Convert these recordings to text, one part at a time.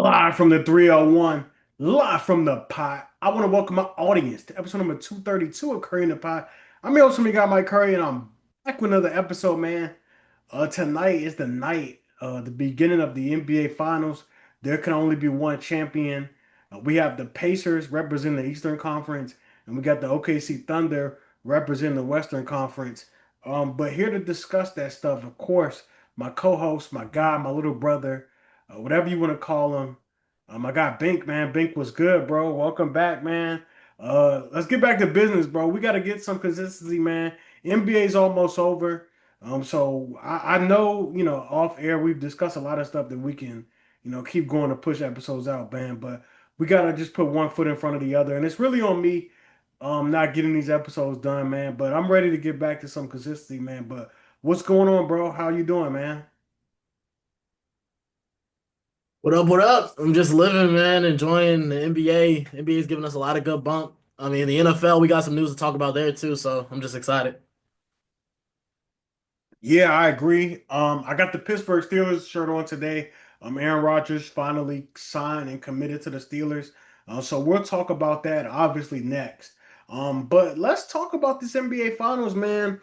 Live from the 301, live from the pot. I want to welcome my audience to episode number 232 of Curry in the Pot. I'm your host, my guy Mike Curry, and I'm back with another episode, man. Tonight is the night, the beginning of the NBA Finals. There can only be one champion. We have the Pacers representing the Eastern Conference, and we got the OKC Thunder representing the Western Conference. But here to discuss that stuff, of course, my co-host, my guy, my little brother, whatever you want to call him. I got Bink, man. Bink was good, bro. Welcome back, man. Let's get back to business, bro. We got to get some consistency, man. NBA is almost over. So I know, off air we've discussed a lot of stuff that we can, keep going to push episodes out, man. But we gotta just put one foot in front of the other, and it's really on me, not getting these episodes done, man. But I'm ready to get back to some consistency, man. But what's going on, bro? How you doing, man? What up? What up? I'm just living, man, enjoying the NBA. NBA is giving us a lot of good bump. I mean, the NFL, we got some news to talk about there too, so I'm just excited. Yeah, I agree. I got the Pittsburgh Steelers shirt on today. Aaron Rodgers finally signed and committed to the Steelers. So we'll talk about that obviously next. But let's talk about this NBA Finals, man.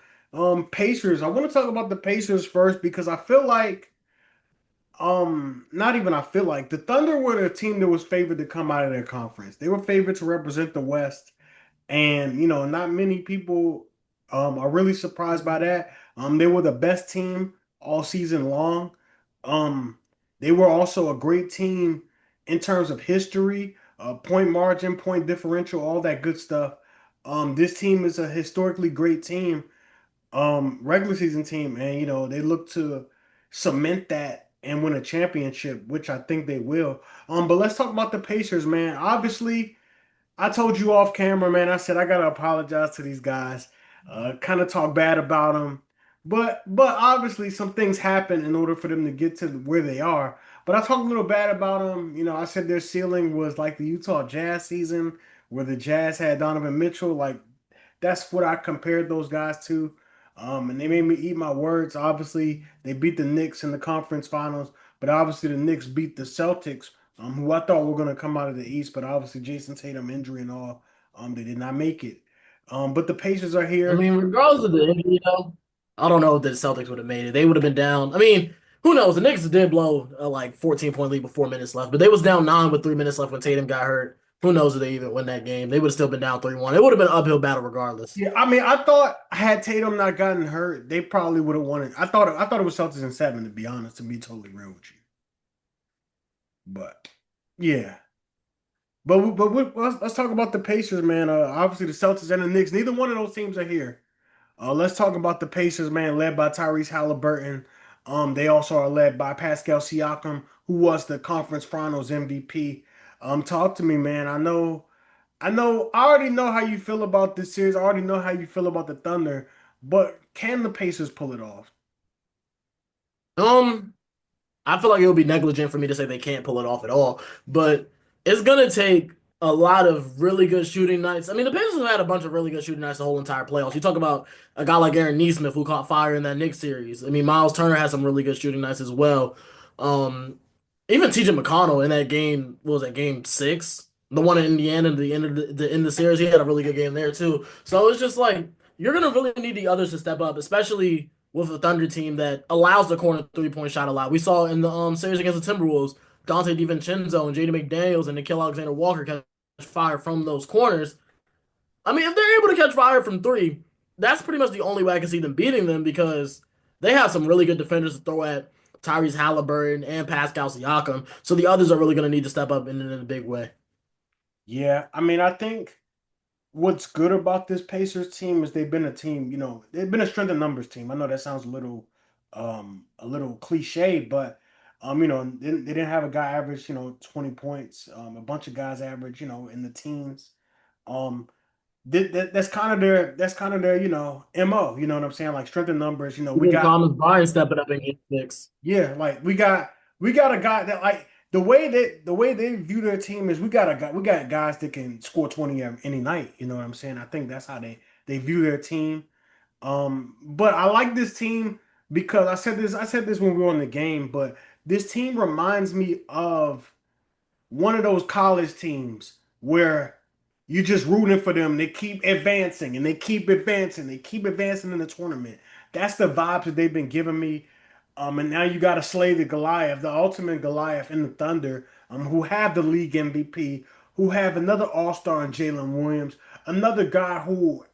Pacers. I want to talk about the Pacers first because I feel like, not even I feel like the Thunder were the team that was favored to come out of their conference. They were favored to represent the West. And not many people are really surprised by that. They were the best team all season long. Um, they were also a great team in terms of history, point margin, point differential, all that good stuff. This team is a historically great team, regular season team, and they look to cement that and win a championship, which I think they will. But let's talk about the Pacers, man. Obviously, I told you off camera, man. I said I gotta apologize to these guys. Kind of talk bad about them, but obviously some things happen in order for them to get to where they are. But I talked a little bad about them. I said their ceiling was like the Utah Jazz season, where the Jazz had Donovan Mitchell. Like that's what I compared those guys to. And they made me eat my words. Obviously, they beat the Knicks in the conference finals, but obviously the Knicks beat the Celtics, who I thought were going to come out of the East, but obviously Jason Tatum injury and all, they did not make it. But the Pacers are I here. mean, regardless of the NBA, though, I don't know if the Celtics would have made it. They would have been down. I mean, who knows? The Knicks did blow a 14-point lead with 4 minutes left, but they was down 9 with 3 minutes left when Tatum got hurt. Who knows if they even win that game? They would have still been down 3-1. It would have been an uphill battle regardless. Yeah, I mean, I thought had Tatum not gotten hurt, they probably would have won it. I thought it was Celtics in seven, to be honest, to be totally real with you. But yeah. Let's talk about the Pacers, man. Obviously the Celtics and the Knicks. Neither one of those teams are here. Let's talk about the Pacers, man, led by Tyrese Halliburton. They also are led by Pascal Siakam, who was the conference finals MVP. Talk to me, man. I already know how you feel about this series. I already know how you feel about the Thunder, but can the Pacers pull it off? Um, I feel like it would be negligent for me to say they can't pull it off at all, but it's gonna take a lot of really good shooting nights. I mean, the Pacers have had a bunch of really good shooting nights the whole entire playoffs. You talk about a guy like Aaron Nesmith who caught fire in that Knicks series. I mean, Miles Turner had some really good shooting nights as well. Um, Even TJ McConnell in that game, what was that, game six? The one in Indiana, the end of the end of the series, he had a really good game there too. So it's just like you're gonna really need the others to step up, especially with a Thunder team that allows the corner 3-point shot a lot. We saw in the series against the Timberwolves, Dante DiVincenzo and JD McDaniels and Nickeil Alexander Walker catch fire from those corners. I mean, if they're able to catch fire from three, that's pretty much the only way I can see them beating them because they have some really good defenders to throw at Tyrese Halliburton and Pascal Siakam. So the others are really going to need to step up in a big way. Yeah, I mean, I think what's good about this Pacers team is they've been a team, they've been a strength in numbers team. I know that sounds a little cliche, but they didn't have a guy average, 20 points. A bunch of guys average, in the teens. Um, that's kind of their MO, you know what I'm saying? Like strength in numbers, we Even got Thomas Bryant stepping up in game six. yeah, like we got a guy that like the way they view their team is we got guys that can score 20 any night. You know what I'm saying? I think that's how they view their team. But I like this team because I said this when we were in the game, but this team reminds me of one of those college teams where you're just rooting for them. They keep advancing and they keep advancing. They keep advancing in the tournament. That's the vibes that they've been giving me. And now you got to slay the Goliath, the ultimate Goliath in the Thunder, who have the league MVP, who have another All-Star in Jalen Williams, another guy who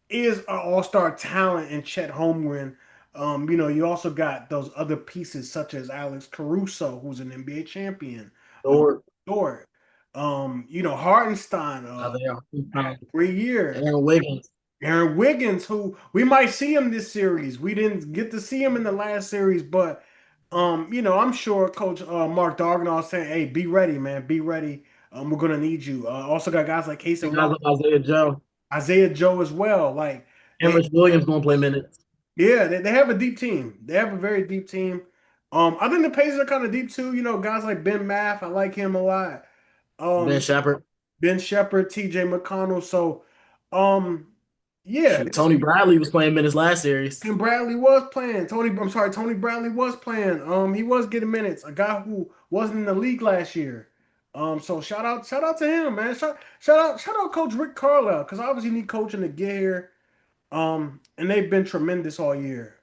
is an All-Star talent in Chet Holmgren. You also got those other pieces such as Alex Caruso, who's an NBA champion. Um, Or Dort, Hartenstein, there. great year. Aaron Wiggins. Aaron Wiggins, who we might see him this series. We didn't get to see him in the last series, but I'm sure Coach Mark Dargnaw saying, "Hey, be ready, man, be ready. We're gonna need you." Also got guys like Casey The guys Rock, like Isaiah Joe. Isaiah Joe as well. Like they, Cameron Williams gonna play minutes. yeah, they have a deep team. They have a very deep team. I think the Pacers are kind of deep too. Guys like Ben Math, I like him a lot. Ben Um, Shepherd. Ben Shepherd, T.J. McConnell. So, um, yeah, Shoot, Tony Bradley was playing minutes last series. and Bradley was playing. Tony Bradley was playing. He was getting minutes. A guy who wasn't in the league last year. So shout out to him, man. Shout out Coach Rick Carlisle, because obviously you need coaching to get here. And they've been tremendous all year.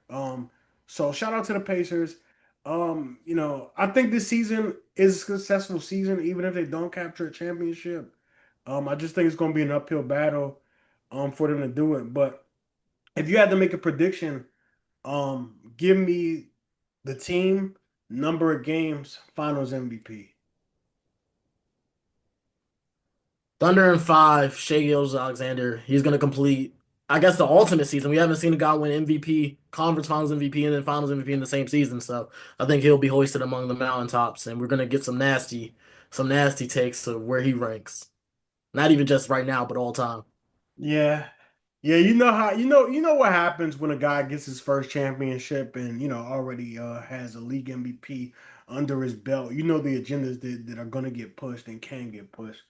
So shout out to the Pacers. I think this season is a successful season, even if they don't capture a championship. I just think it's going to be an uphill battle, for them to do it. But if you had to make a prediction, give me the team, number of games, Finals MVP. Thunder in five. Shai Gilgeous-Alexander. He's gonna complete, I guess, the ultimate season. We haven't seen a guy win MVP, Conference Finals MVP, and then Finals MVP in the same season. So I think he'll be hoisted among the mountaintops, and we're gonna get some nasty takes of where he ranks. Not even just right now, but all time. Yeah. Yeah, you know how you know what happens when a guy gets his first championship and already has a league MVP under his belt. You know the agendas that are gonna get pushed and can get pushed.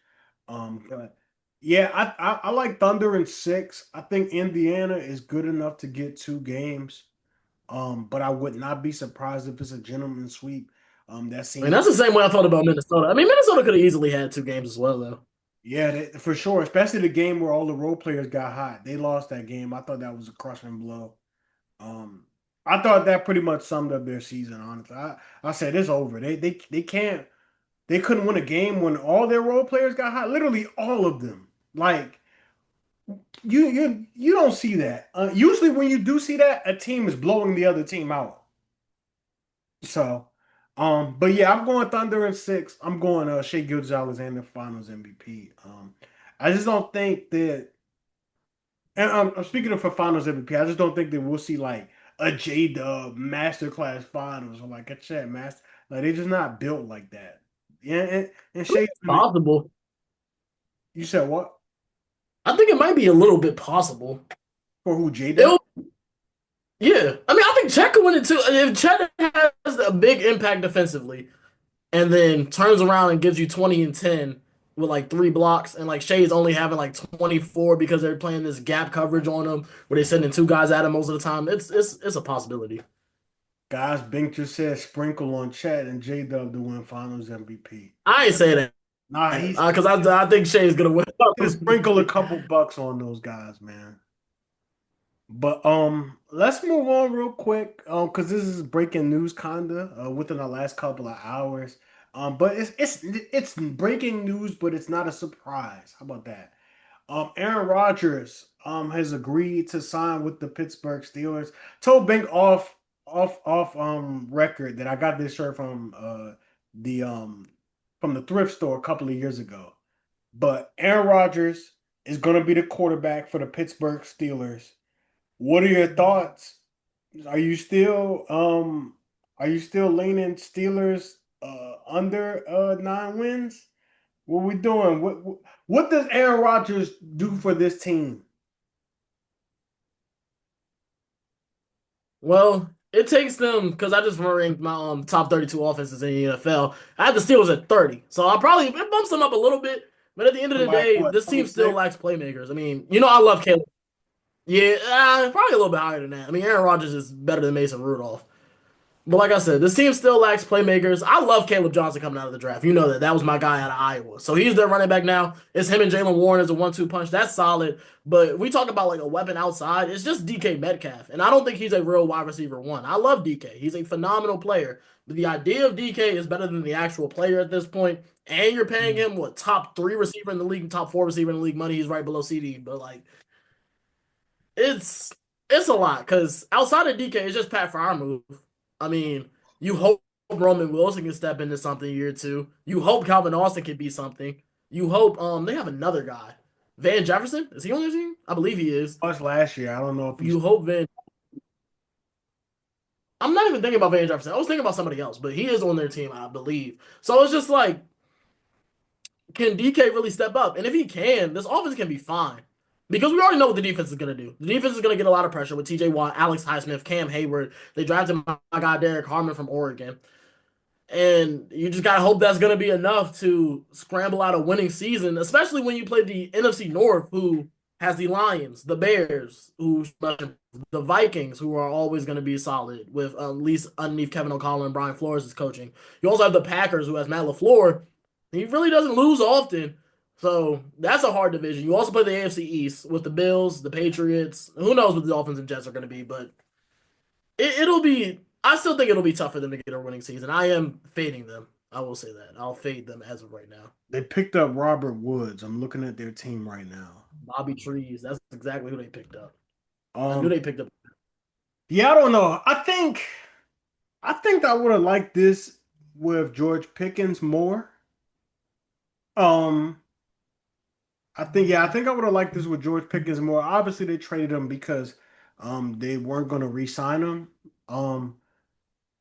But yeah, I like Thunder in six. I think Indiana is good enough to get 2 games. But I would not be surprised if it's a gentleman sweep. That I mean, seems that's the same way I thought about Minnesota. I mean, Minnesota could have easily had 2 games as well, though. Yeah, for sure. Especially the game where all the role players got hot. They lost that game. I thought that was a crushing blow. Um, I thought that pretty much summed up their season. Honestly, I said it's over. They can't. They couldn't win a game when all their role players got hot. Literally all of them. Like you don't see that. Usually when you do see that, a team is blowing the other team out. So, but yeah, I'm going Thunder in six. I'm going Shea Gilgeous-Alexander Finals MVP. I just don't think that. And I'm speaking of for Finals MVP. I just don't think that we'll see like a J Dub Masterclass Finals or like a Chet Master. Like they're just not built like that. Yeah, and Shea, It's possible. you said what I think it might be a little bit possible. for who J Dub? It'll, yeah. I mean, I think Chet could win it too. If Chet has a big impact defensively and then turns around and gives you 20 and 10 with like 3 blocks, and like Shay's only having like 24 because they're playing this gap coverage on him where they're sending 2 guys at him most of the time. It's a possibility. Guys, Bink just said sprinkle on Chet and J Dub to win Finals MVP. I ain't saying that Nah, he's because I think Shay's gonna win. just sprinkle a couple bucks on those guys, man. But let's move on real quick, because this is breaking news kinda within the last couple of hours. But it's breaking news, but it's not a surprise. How about that? Aaron Rodgers has agreed to sign with the Pittsburgh Steelers. Told Bank off record that I got this shirt the from the thrift store a couple of years ago. But Aaron Rodgers is going to be the quarterback for the Pittsburgh Steelers. What are your thoughts? Are you still leaning Steelers under 9 wins? What we doing? What does Aaron Rodgers do for this team? Well, it takes them because I just ranked my top 32 offenses in the NFL. I had the Steelers at 30, so it bumps them up a little bit. But at the end of the Like day, what, this team still 26? lacks playmakers. I mean, I love Caleb. Yeah, probably a little bit higher than that. I mean, Aaron Rodgers is better than Mason Rudolph. But like I said, this team still lacks playmakers. I love Caleb Johnson coming out of the draft. You know that. That was my guy out of Iowa. So he's their running back now. It's him and Jalen Warren as a 1-2 punch. That's solid. But we talk about like a weapon outside. It's just DK Metcalf. And I don't think he's a real wide receiver one. I love DK. He's a phenomenal player. But the idea of DK is better than the actual player at this point. And you're paying him what, top three receiver in the league, top four receiver in the league money. He's right below CD. But like it's it's a lot because outside of DK, it's just Pat Fryer. I mean, you hope Roman Wilson can step into something year two. You hope Calvin Austin can be something. You hope they have another guy. Van Jefferson? Is he on their team? I believe he is. Us last year. I don't know if he's. You hope Van I'm not even thinking about Van Jefferson. I was thinking about somebody else, but he is on their team, I believe. So it's just like, can DK really step up? And if he can, this offense can be fine. Because we already know what the defense is going to do. The defense is going to get a lot of pressure with TJ Watt, Alex Highsmith, Cam Hayward. They drafted my guy Derek Harmon from Oregon. And you just gotta hope that's gonna be enough to scramble out a winning season, especially when you play the NFC North, who has the Lions, the Bears, who the Vikings, who are always gonna be solid with at least underneath Kevin O'Connell and Brian Flores is coaching. You also have the Packers, who has Matt LaFleur. He really doesn't lose often. So that's a hard division. You also play the AFC East with the Bills, the Patriots. Who knows what the Dolphins and Jets are going to be, but it'll be. I still think it'll be tough for them to get a winning season. I am fading them. I will say that. I'll fade them as of right now. They picked up Robert Woods. I'm looking at their team right now. Bobby Trees. That's exactly who they picked up. I knew Um, they picked up. yeah, I don't know. I think I would have liked this with George Pickens more. Um, I think I would have liked this with George Pickens more. Obviously, they traded him because they weren't going to re-sign him. Um,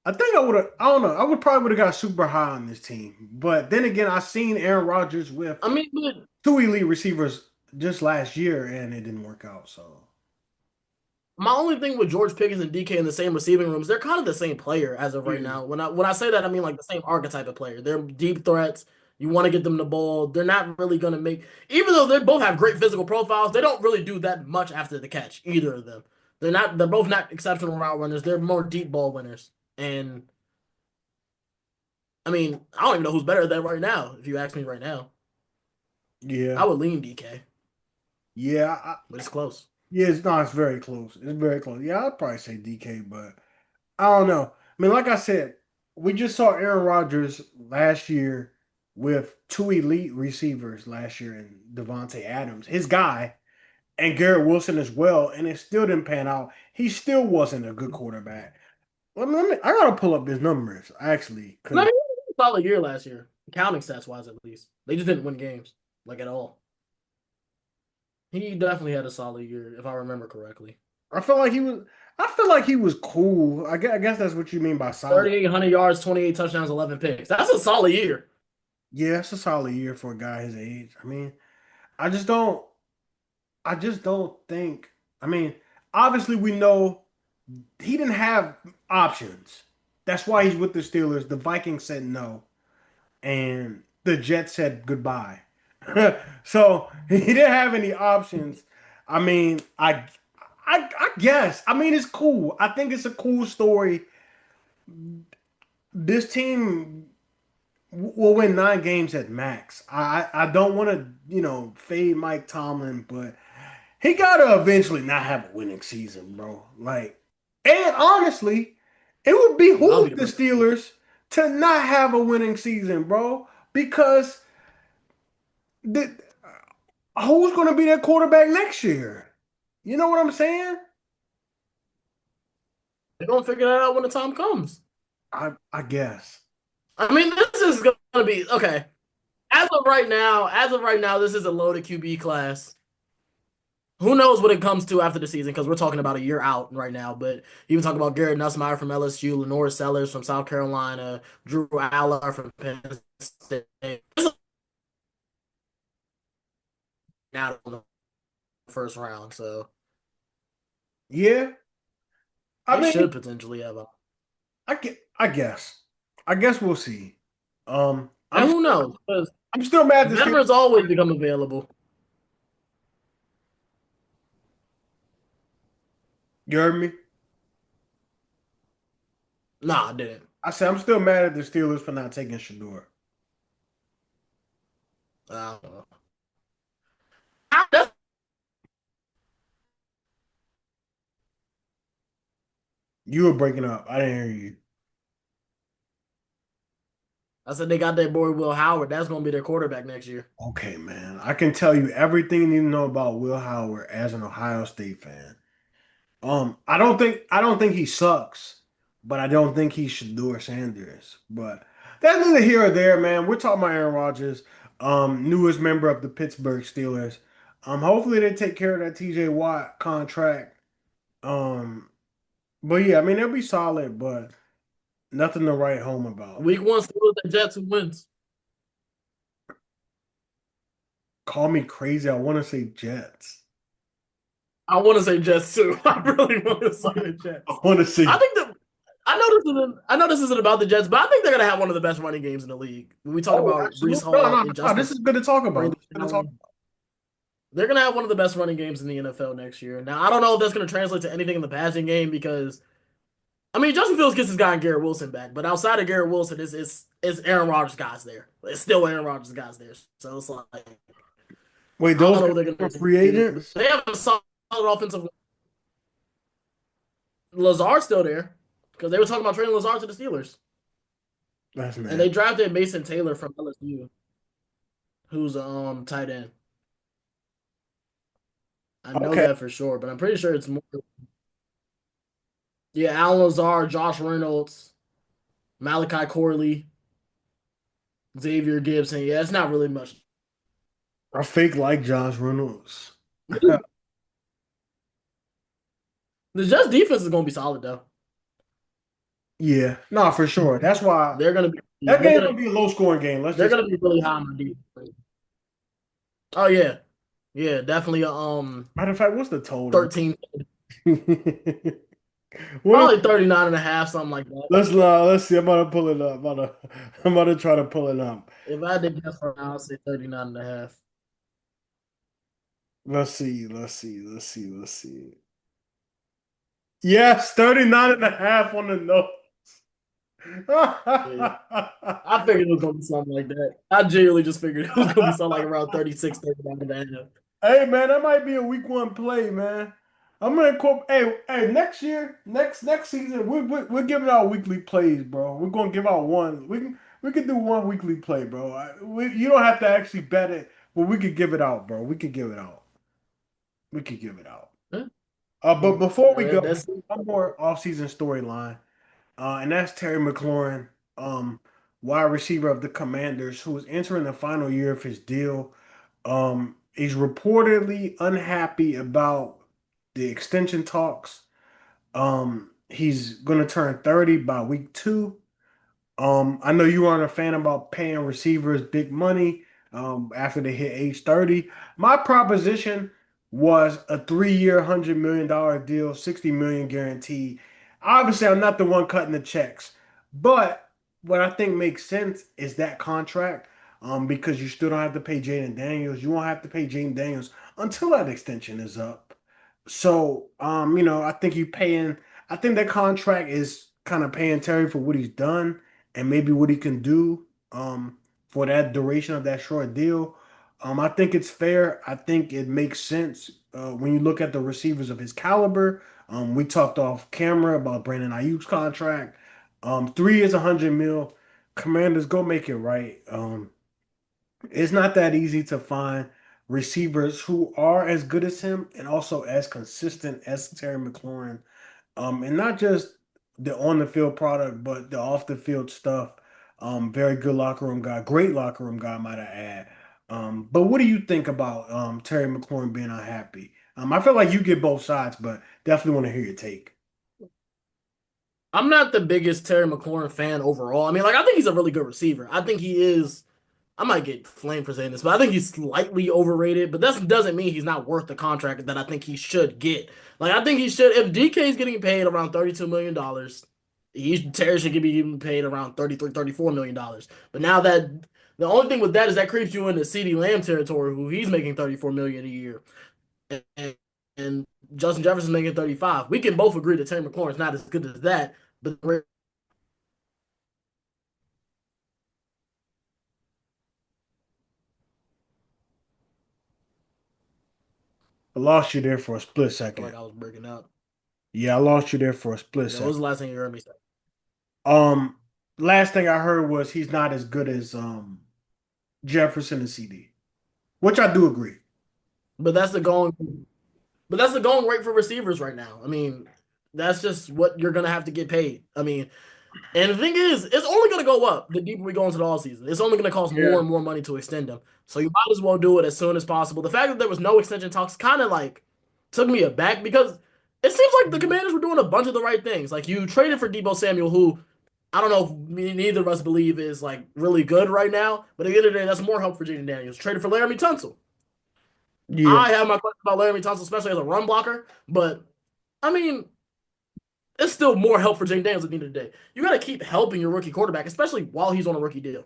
I think I would have. I don't know. I would probably would have got super high on this team. But then again, I seen Aaron Rodgers with I mean, but two elite receivers just last year, and it didn't work out. So my only thing with George Pickens and DK in the same receiving rooms, they're kind of the same player as of right yeah, now. When I say that, I mean like the same archetype of player. They're deep threats. You want to get them the ball. They're not really going to make, even though they both have great physical profiles, they don't really do that much after the catch. Either of them. They're not. They're both not exceptional route runners. They're more deep ball winners. And I mean, I don't even know who's better at that right now. If you ask me right now, yeah, I would lean DK, yeah. but it's close. Yeah, it's not. It's very close. It's very close. Yeah, I'd probably say DK, but I don't know. I mean, like I said, we just saw Aaron Rodgers last year with two elite receivers last year in Devontae Adams, his guy, and Garrett Wilson as well, and it still didn't pan out. He still wasn't a good quarterback. I gotta pull up his numbers actually, No, he because had a solid year last year, counting stats wise at least. They just didn't win games like at all. He definitely had a solid year, if I remember correctly. I felt like he was. I feel like he was cool. I guess that's what you mean by solid. 3,800 yards, 28 touchdowns, 11 picks. That's a solid year. Yeah, it's a solid year for a guy his age. I mean, I just don't. I just don't think. I mean, obviously we know he didn't have options. That's why he's with the Steelers. The Vikings said no, and the Jets said goodbye. So he didn't have any options. I mean, I guess. I mean, it's cool. I think it's a cool story. This team will win 9 games at max. I don't want to fade Mike Tomlin, but he gotta eventually not have a winning season, bro. Like, and honestly, it would I'll be behoove the the first. Steelers to not have a winning season, bro, because the, who's going to be their quarterback next year? You know what I'm saying? They're going to figure that out when the time comes. I guess. I mean, this is going to be okay. As of right now, this is a loaded QB class. Who knows what it comes to after the season? Because we're talking about a year out right now. But you can talk about Garrett Nussmeier from LSU, Lenore Sellers from South Carolina, Drew Aller from Penn State. Now in the first round, so Yeah. I they mean, should potentially have a. I guess we'll see. And I'm who knows? Because I'm still mad this veterans always become available. You heard me? Nah, I didn't. I said I'm still mad at the Steelers for not taking Shador. Uh, that's, You were breaking up. I didn't hear you. I said they got that boy Will Howard. That's gonna be their quarterback next year. Okay, man. I can tell you everything you need to know about Will Howard as an Ohio State fan. I don't think he sucks, but I don't think he's Shador Sanders. But that's neither here or there, man. We're talking about Aaron Rodgers, newest member of the Pittsburgh Steelers. Hopefully they take care of that TJ Watt contract. Um, but yeah, I mean they'll be solid, but nothing to write home about. Week one, Steelers and Jets who wins. Call me crazy. I want to say Jets. I want to say Jets too. I really want to say the I Jets. want to say I think that I know this isn't about the Jets, but I think they're gonna have one of the best running games in the league. When we talk Oh, about Brees absolutely. No, Hall no, and no. Justin This is good to talk about. Brandon This is good to talk Allen, they're gonna have one of the best running games in the NFL next year. Now I don't know if that's gonna translate to anything in the passing game because I mean Justin Fields gets his guy Garrett Wilson back, but outside of Garrett Wilson, it's Aaron Rodgers guys there. It's still Aaron Rodgers guys there. So it's like Wait, I those don't know guys what they're were gonna free do. But agents? they have a solid offensive. Lazard's still there because they were talking about trading Lazard to the Steelers, That's and they mad. drafted Mason Taylor from LSU, who's tight end. I know Okay. that for sure, but I'm pretty sure it's more. Yeah, Alan Lazard, Josh Reynolds, Malachi Corley, Xavier Gibson. Yeah, it's not really much. I fake like Josh Reynolds. The Jets defense is gonna be solid though. Yeah, no, for sure. That's why They're gonna be that they're game gonna will be a low scoring game. Let's they're just gonna be really high on defense. Oh yeah, yeah, definitely. matter of fact, what's the total? 13, What is probably 39 and a half, something like that. let's see. I'm about to pull it up. I'm about to try to pull it up. If I had to guess right now, I'd say 39 and a half. Let's see. Yes, 39 and a half on the nose. Yeah. I figured it was gonna be something like that. I genuinely just figured it was gonna be something like around 36, 39 and a half. Hey man, that might be a week one play, man. I'm gonna quote. Hey, next year, next season, we're giving out weekly plays, bro. We're gonna give out one. We can do one weekly play, bro. You don't have to actually bet it, but we could give it out, bro. We could give it out. We could give it out. Yeah. But before we go, That's one more offseason storyline, and that's Terry McLaurin, um, wide receiver of the Commanders, who is entering the final year of his deal. He's reportedly unhappy about the extension talks. He's going to turn 30 by week 2. I know you aren't a fan about paying receivers big money after they hit age 30. My proposition was a 3-year, $100 million deal, 60 million guaranteed. Obviously, I'm not the one cutting the checks, but what I think makes sense is that contract because you still don't have to pay Jaden Daniels. You won't have to pay Jaden Daniels until that extension is up. So, I think I think that contract is kind of paying Terry for what he's done and maybe what he can do for that duration of that short deal. I think it's fair. I think it makes sense when you look at the receivers of his caliber. We talked off camera about Brandon Ayuk's contract. 3 years, 100 mil. Commanders, go make it right. It's not that easy to find receivers who are as good as him and also as consistent as Terry McLaurin. And not just the on the field product, but the off the field stuff. Very good locker room guy, great locker room guy, might I add. But what do you think about Terry McLaurin being unhappy? I feel like you get both sides, but definitely want to hear your take. I'm not the biggest Terry McLaurin fan overall. I mean, like I think he's a really good receiver. I think he is. I might get flamed for saying this, but I think he's slightly overrated. But that doesn't mean he's not worth the contract that I think he should get. Like I think he should. If DK is getting paid around $32 million, Terry should be getting paid around 33, $34 million. But now that the only thing with that is that creeps you into CeeDee Lamb territory, who he's making 34 million a year, and, and Justin Jefferson's making 35. We can both agree that Terry McLaurin's not as good as that, but I lost you there for a split I feel like second. I was breaking up. Yeah, I lost you there for a split Yeah, what was second. the last thing you heard me say? Um, last thing I heard was he's not as good as Jefferson and CD, which I do agree. But that's the going. But that's the going rate for receivers right now. I mean, that's just what you're gonna have to get paid. I mean, and the thing is, it's only gonna go up the deeper we go into the all season. It's only gonna cost more Yeah. and more money to extend them. So you might as well do it as soon as possible. The fact that there was no extension talks kind of like took me aback because it seems like the Commanders were doing a bunch of the right things. Like you traded for Debo Samuel, who I don't know if neither of us believe is like really good right now. But at the end of the day, that's more help for Jaden Daniels. Traded for Laramie Tunsil. Yeah. I have my questions about Laramie Tunsil, especially as a run blocker. But I mean, it's still more help for Jaden Daniels at the end of the day. You got to keep helping your rookie quarterback, especially while he's on a rookie deal.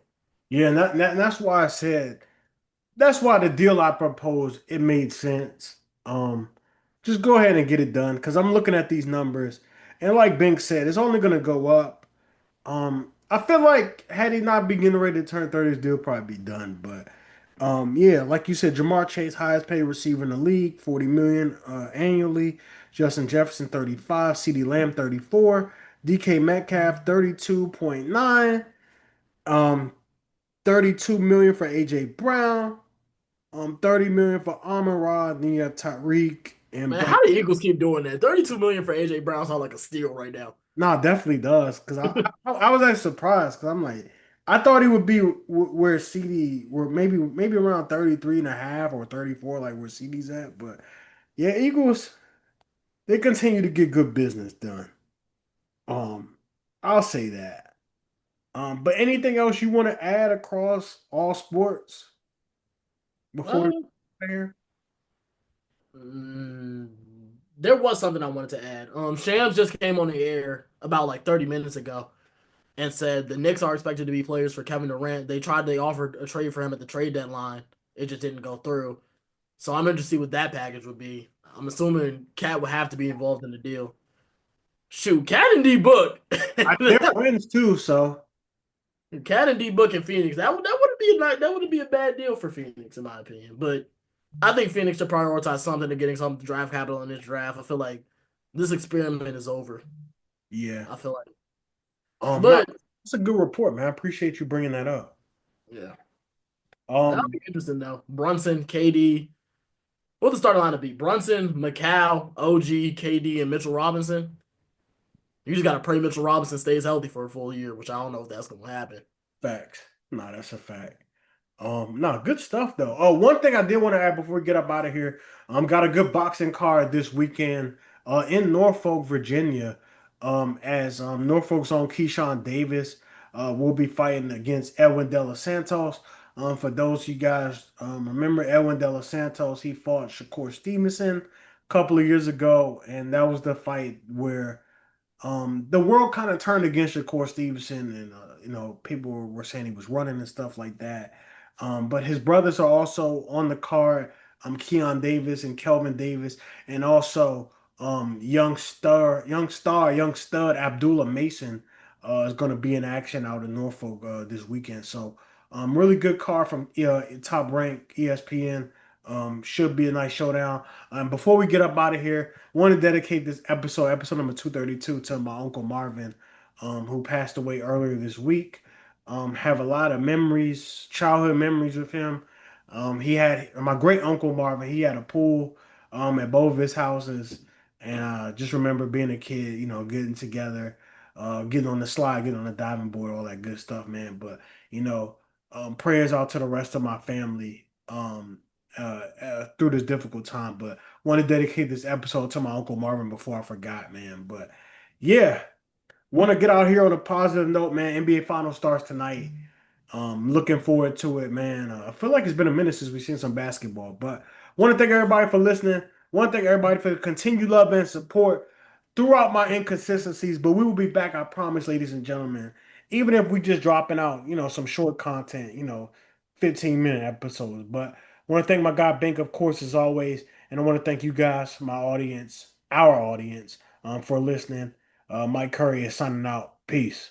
Yeah, and that's why I said that's why the deal I proposed it made sense. Um, just go ahead and get it done because I'm looking at these numbers, and like Bink said, it's only gonna go up. I feel like had he not been getting ready to turn 30, his deal probably be done. But yeah, like you said, Jamar Chase, highest paid receiver in the league, 40 million annually. Justin Jefferson, 35, CeeDee Lamb, 34, DK Metcalf, 32.9, 32 million for AJ Brown, 30 million for Amon Ra. Then you have Tyreek and Man, Brandon. how do the Eagles keep doing that? 32 million for AJ Brown sounds like a steal right now. No, it definitely does. Because I was actually surprised because I'm like, I thought he would be where CD, where maybe around 33 and a half or 34, like where CD's at. But yeah, Eagles, they continue to get good business done. Um, I'll say that. But anything else you want to add across all sports before Uh, we here? mm, there was something I wanted to add. Shams just came on the air about like 30 minutes ago and said the Knicks are expected to be players for Kevin Durant. They offered a trade for him at the trade deadline. It just didn't go through. So I'm interested to see what that package would be. I'm assuming Cat would have to be involved in the deal. Shoot, Cat and D Book. They're friends too, so Cat and D Book in Phoenix. That would be a bad deal for Phoenix, in my opinion. But I think Phoenix should prioritize something to getting some draft capital in this draft. I feel like this experiment is over. yeah. I feel like, No, but that's a good report, man. I appreciate you bringing that up. yeah, that'll Um, be interesting though. Brunson, KD. What the starting lineup be? Brunson, McCow, OG, KD, and Mitchell Robinson. You just gotta pray Mitchell Robinson stays healthy for a full year, which I don't know if that's gonna happen. Facts. No, that's a fact. No, good stuff though. Oh, one thing I did want to add before we get up out of here. Got a good boxing card this weekend in Norfolk, Virginia. As Norfolk's own Keyshawn Davis will be fighting against Edwin De Los Santos. For those of you guys remember Edwin De Los Santos, he fought Shakur Stevenson a couple of years ago, and that was the fight where the world kind of turned against Shakur Stevenson, and people were saying he was running and stuff like that. But his brothers are also on the card. Keon Davis and Kelvin Davis, and also young stud Abdullah Mason is going to be in action out in Norfolk this weekend. So really good card from Top Rank ESPN. Should be a nice showdown. Before we get up out of here, want to dedicate this episode number 232, to my Uncle Marvin, who passed away earlier this week. Have a lot of memories, childhood memories with him. He had my great Uncle Marvin, he had a pool at both of his houses. And just remember being a kid, getting together, getting on the slide, getting on the diving board, all that good stuff, man. But, prayers out to the rest of my family. Through this difficult time. But want to dedicate this episode to my Uncle Marvin before I forgot, man. But yeah, want to get out here on a positive note, man. NBA Finals starts tonight. Looking forward to it, man. I feel like it's been a minute since we've seen some basketball, but want to thank everybody for listening. Want to thank everybody for the continued love and support throughout my inconsistencies. But we will be back, I promise, ladies and gentlemen. Even if we just dropping out, some short content, 15-minute episodes. But I want to thank my guy Bink, of course, as always, and I want to thank you guys, my audience, our audience, for listening. Mike Curry is signing out. Peace.